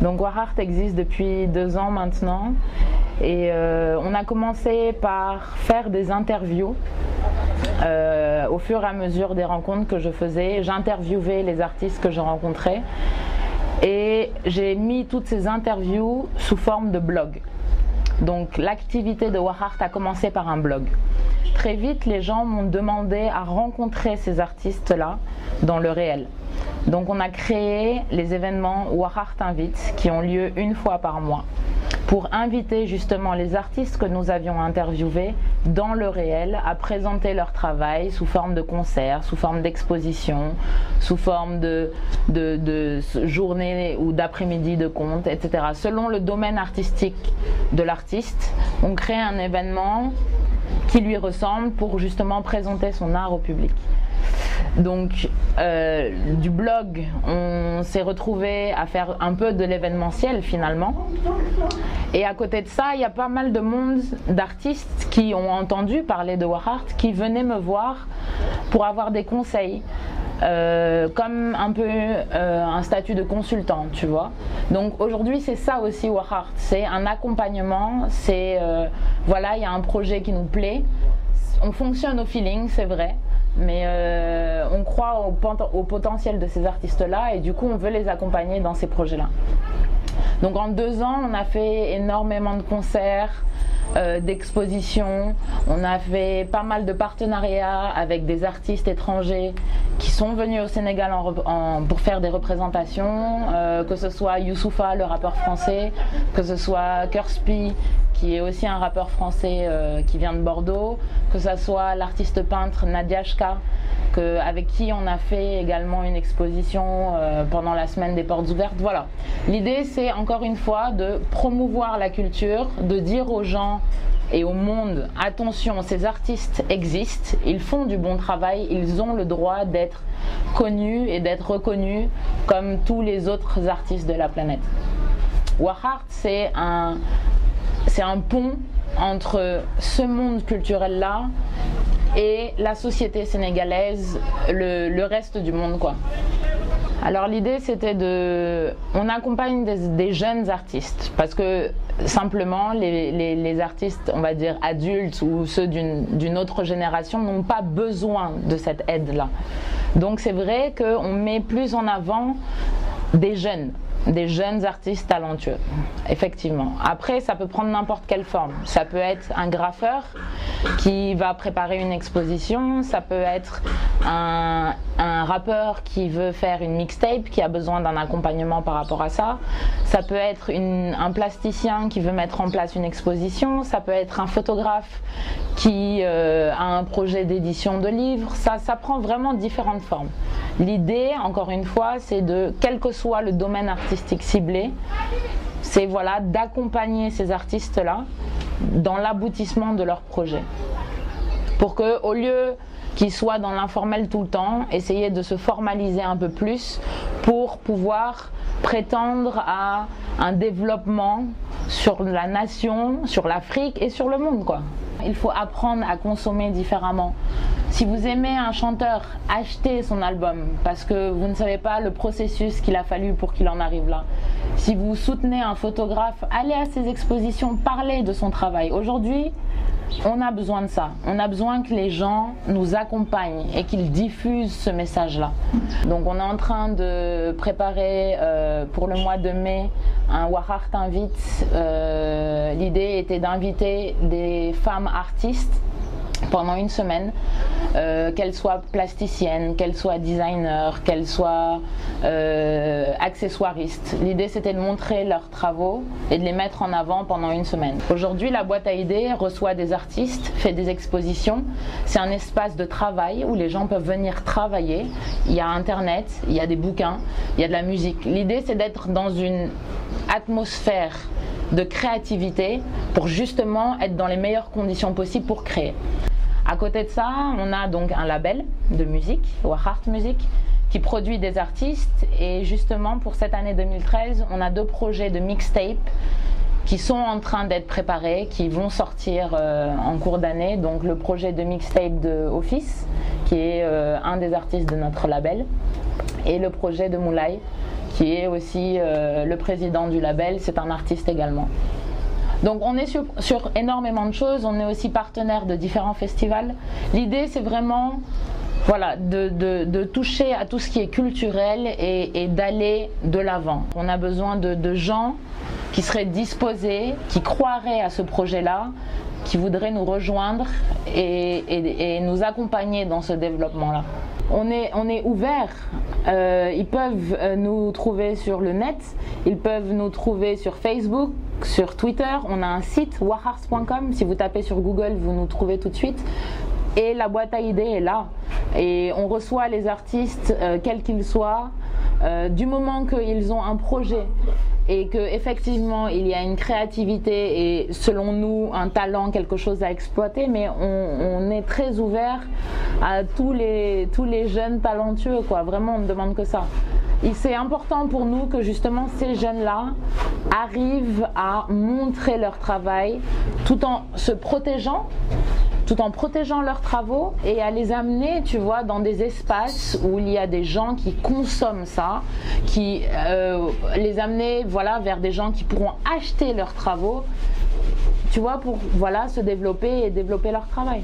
Donc Warheart existe depuis 2 ans maintenant et on a commencé par faire des interviews. Au fur et à mesure des rencontres que je faisais, j'interviewais les artistes que je rencontrais et j'ai mis toutes ces interviews sous forme de blog. Donc l'activité de Warheart a commencé par un blog. Très vite, les gens m'ont demandé à rencontrer ces artistes-là dans le réel. Donc on a créé les événements Warheart Invite qui ont lieu 1 fois par mois pour inviter justement les artistes que nous avions interviewés dans le réel à présenter leur travail sous forme de concerts, sous forme d'exposition, sous forme de journée ou d'après-midi de contes, etc. Selon le domaine artistique de l'artiste, on crée un événement qui lui ressemble pour justement présenter son art au public. Donc du blog, on s'est retrouvé à faire un peu de l'événementiel finalement. Et à côté de ça, il y a pas mal de monde d'artistes qui ont entendu parler de Warheart, qui venaient me voir pour avoir des conseils. Comme un peu un statut de consultant, tu vois. Donc aujourd'hui c'est ça aussi Warheart, c'est un accompagnement, c'est voilà, il y a un projet qui nous plaît, on fonctionne au feeling, c'est vrai, mais on croit au potentiel de ces artistes-là et du coup on veut les accompagner dans ces projets-là. Donc en 2 ans, on a fait énormément de concerts, d'expositions, on a fait pas mal de partenariats avec des artistes étrangers qui sont venus au Sénégal pour faire des représentations, que ce soit Youssoupha, le rappeur français, que ce soit Kurspi, qui est aussi un rappeur français qui vient de Bordeaux, que ce soit l'artiste peintre Nadiashka, avec qui on a fait également une exposition pendant la semaine des portes ouvertes. Voilà. L'idée c'est encore une fois de promouvoir la culture, de dire aux gens et au monde, attention, ces artistes existent, ils font du bon travail, ils ont le droit d'être connus et d'être reconnus comme tous les autres artistes de la planète. Warheart, c'est un pont entre ce monde culturel-là et la société sénégalaise, le reste du monde, quoi. Alors l'idée c'était on accompagne des jeunes artistes parce que simplement les artistes, on va dire adultes ou ceux d'une autre génération n'ont pas besoin de cette aide-là. Donc c'est vrai qu'on met plus en avant des jeunes artistes talentueux, effectivement. Après, ça peut prendre n'importe quelle forme. Ça peut être un graffeur qui va préparer une exposition, ça peut être un rappeur qui veut faire une mixtape, qui a besoin d'un accompagnement par rapport à ça. Ça peut être un plasticien qui veut mettre en place une exposition, ça peut être un photographe qui a un projet d'édition de livres. Ça prend vraiment différentes formes. L'idée, encore une fois, c'est quel que soit le domaine artistique ciblé, c'est voilà, d'accompagner ces artistes-là dans l'aboutissement de leur projet. Pour qu'au lieu qu'ils soient dans l'informel tout le temps, essayer de se formaliser un peu plus pour pouvoir prétendre à un développement sur la nation, sur l'Afrique et sur le monde, quoi. Il faut apprendre à consommer différemment. Si vous aimez un chanteur, achetez son album parce que vous ne savez pas le processus qu'il a fallu pour qu'il en arrive là. Si vous soutenez un photographe, allez à ses expositions, parlez de son travail. Aujourd'hui, on a besoin de ça. On a besoin que les gens nous accompagnent et qu'ils diffusent ce message-là. Donc on est en train de préparer pour le mois de mai un Warheart Invite. L'idée était d'inviter des femmes artistes pendant 1 semaine, qu'elles soient plasticiennes, qu'elles soient designers, qu'elles soient accessoiristes. L'idée c'était de montrer leurs travaux et de les mettre en avant pendant 1 semaine. Aujourd'hui, la boîte à idées reçoit des artistes, fait des expositions. C'est un espace de travail où les gens peuvent venir travailler. Il y a internet, il y a des bouquins, il y a de la musique. L'idée c'est d'être dans une atmosphère de créativité pour justement être dans les meilleures conditions possibles pour créer. À côté de ça, on a donc un label de musique, Warheart Music, qui produit des artistes et justement pour cette année 2013, on a 2 projets de mixtape qui sont en train d'être préparés, qui vont sortir en cours d'année. Donc le projet de mixtape de Office, qui est un des artistes de notre label, et le projet de Moulay, qui est aussi le président du label, c'est un artiste également. Donc on est sur énormément de choses, on est aussi partenaire de différents festivals. L'idée c'est vraiment voilà, de toucher à tout ce qui est culturel et d'aller de l'avant. On a besoin de gens qui seraient disposés, qui croiraient à ce projet-là, qui voudraient nous rejoindre et nous accompagner dans ce développement-là. On est ouvert, ils peuvent nous trouver sur le net, ils peuvent nous trouver sur Facebook, sur Twitter, on a un site wahars.com, si vous tapez sur Google vous nous trouvez tout de suite. Et la boîte à idées est là et on reçoit les artistes quels qu'ils soient du moment qu'ils ont un projet et qu'effectivement il y a une créativité et selon nous un talent, quelque chose à exploiter, mais on est très ouvert à tous les jeunes talentueux quoi. Vraiment on ne demande que ça. Et c'est important pour nous que justement ces jeunes-là arrivent à montrer leur travail tout en se protégeant, tout en protégeant leurs travaux et à les amener, tu vois, dans des espaces où il y a des gens qui consomment ça, qui les amener, voilà, vers des gens qui pourront acheter leurs travaux, tu vois, pour voilà se développer et développer leur travail.